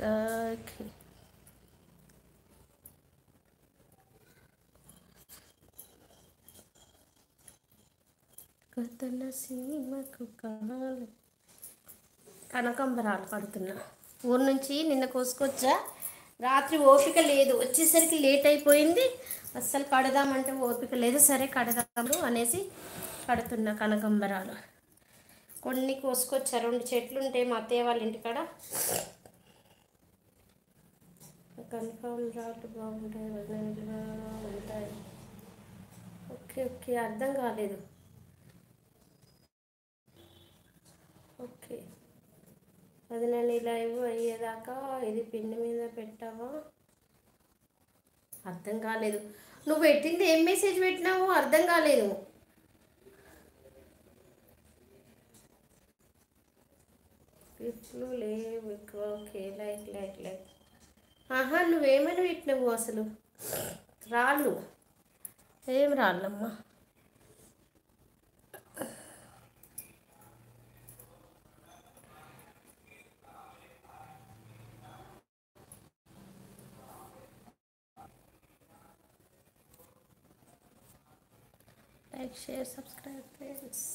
Okay. కొత్తల సీమకు కాలు కనకంబరాలు కడుతున్నా. ఊరు నుంచి నిన్న కోసుకొచ్చా. రాత్రి ఓపిక లేదు, వచ్చేసరికి లేట్ అయిపోయింది. అస్సలు కడదామంటే ఓపిక లేదు. సరే కడదాము అనేసి కడుతున్నా కనకంబరాలు. కొన్ని కోసుకొచ్చా, 2 చెట్లు ఉంటాయి మా అత్తయ్య వాళ్ళ ఇంటికాడ. కనకాంబరాలు బాగుంటాయి, వదనగా ఉంటాయి. ఓకే ఓకే, అర్థం కాలేదు. ఓకే, అది నేను లైవ్ అయ్యేదాకా ఇది పిన్ మీద పెట్టావా? అర్థం కాలేదు. నువ్వు పెట్టింది ఏం మెసేజ్ పెట్టినావు? అర్థం కాలేదు. గిఫ్ట్లు లేవు. Okay, like like like. ఆహా, నువ్వేమని పెట్టినావు అసలు? రాళ్ళు? ఏం రాళ్ళమ్మా? Like, share, subscribe friends.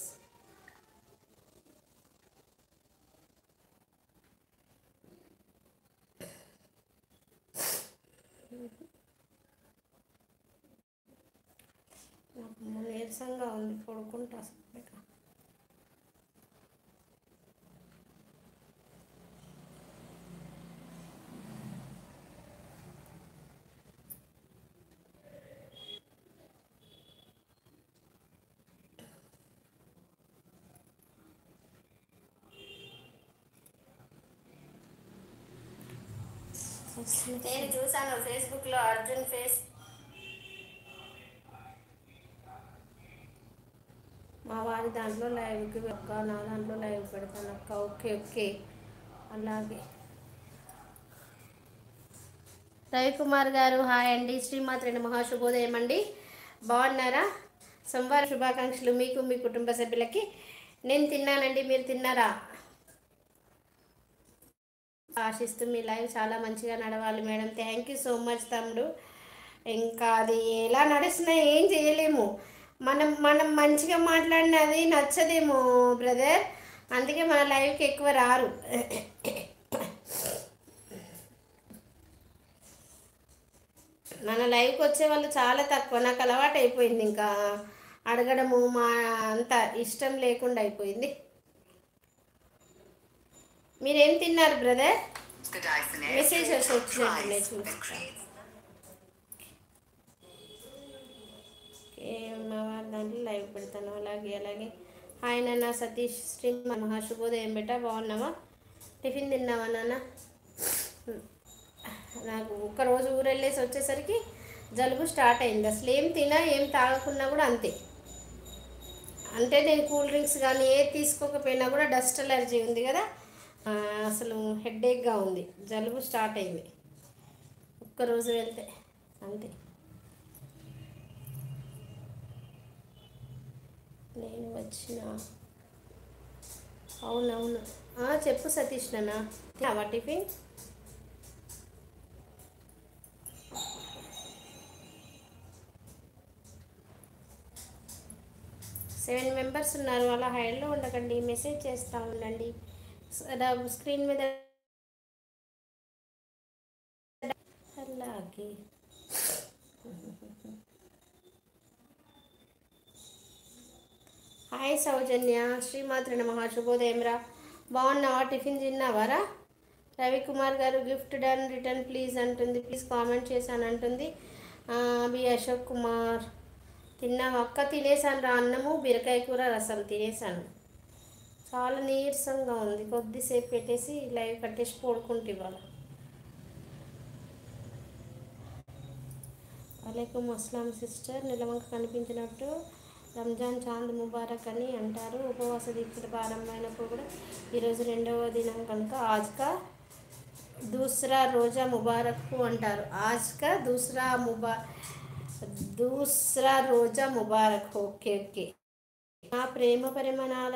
నాకు నీరసంగా ఉంది, పడుకుంటా అసలు. నేను చూసాను ఫేస్బుక్లో అర్జున్ ఫేస్. మా వారి దాంట్లో లైవ్కి ఒక్క, నా దాంట్లో లైవ్ పెడతాను అక్క. ఓకే ఓకే, అలాగే. రవికుమార్ గారు హాయ్ అండి. శ్రీమాత్రి నమః, శుభోదయం అండి. బాగున్నారా? సోమవార శుభాకాంక్షలు మీకు, మీ కుటుంబ సభ్యులకి. నేను తిన్నానండి, మీరు తిన్నారా? ఆశిస్తూ మీ లైవ్ చాలా మంచిగా నడవాలి madam. Thank you so much తమ్ముడు. ఇంకా అది ఎలా నడుస్తున్నా ఏం చేయలేము. మనం మనం మంచిగా మాట్లాడినది నచ్చదేమో బ్రదర్, అందుకే మన లైవ్కి ఎక్కువ రారు. మన లైవ్కి వచ్చే వాళ్ళు చాలా తక్కువ. నాకు అలవాటు అయిపోయింది, ఇంకా అడగడము మా అంత ఇష్టం లేకుండా అయిపోయింది. మీరేం తిన్నారు బ్రదర్? మెసేజెస్ వచ్చినట్టున్నాయి, చూస్తాను. మా వారి దాంట్లో లైవ్ పెడతాను. అలాగే అలాగే. హాయ్ నాన్న సతీష్, శ్రీ మహా శుభోదయం బెట. బాగున్నావా? టిఫిన్ తిన్నావా నాన్న? నాకు ఒక్కరోజు ఊరు వెళ్ళేసి వచ్చేసరికి జలుబు స్టార్ట్ అయింది. అసలు ఏం తినా ఏం తాగకున్నా కూడా అంతే. అంటే నేను కూల్ డ్రింక్స్ కానీ ఏది తీసుకోకపోయినా కూడా డస్ట్ అలర్జీ ఉంది కదా, అసలు హెడేక్గా ఉంది, జలుబు స్టార్ట్ అయింది ఒక్కరోజు వెళ్తే అంతే. నేను వచ్చిన. అవునవును, చెప్పు సతీష్ నాన్న. తిన్నావా టిఫిన్? సెవెన్ మెంబర్స్ ఉన్నారు. అలా హైడ్లో ఉండకండి, మెసేజ్ చేస్తూ ఉండండి. స్క్రీన్ మీద అలాగే. హాయ్ సౌజన్య, శ్రీమాత్రి నమః, శుభోదయం రా. బాగున్నావా? టిఫిన్ తిన్నావారా? రవికుమార్ గారు గిఫ్ట్ డన్ రిటర్న్ ప్లీజ్ అంటుంది. ప్లీజ్ కామెంట్ చేశాను అంటుంది. బి అశోక్ కుమార్, తిన్నావా అక్క? తినేసాను రా, అన్నము బీరకాయ కూర రసం తినేసాను. చాలా నీరసంగా ఉంది, కొద్దిసేపు పెట్టేసి లైవ్ కట్టేసి పడుకుంటే ఇవాళ. వాలేకుమ్ అస్సలాం సిస్టర్. నిలవంక కనిపించినట్టు రంజాన్ చాంద్ ముబారక్ అని అంటారు. ఉపవాస దీక్షలు ప్రారంభమైనప్పుడు కూడా ఈరోజు 2వ దినం కనుక ఆజ్కా దూసరా రోజా ముబారక్ అంటారు. ఆజ్కా దూసరా రోజా ముబారక్. Okay okay. నా ప్రేమ పరిమాణాల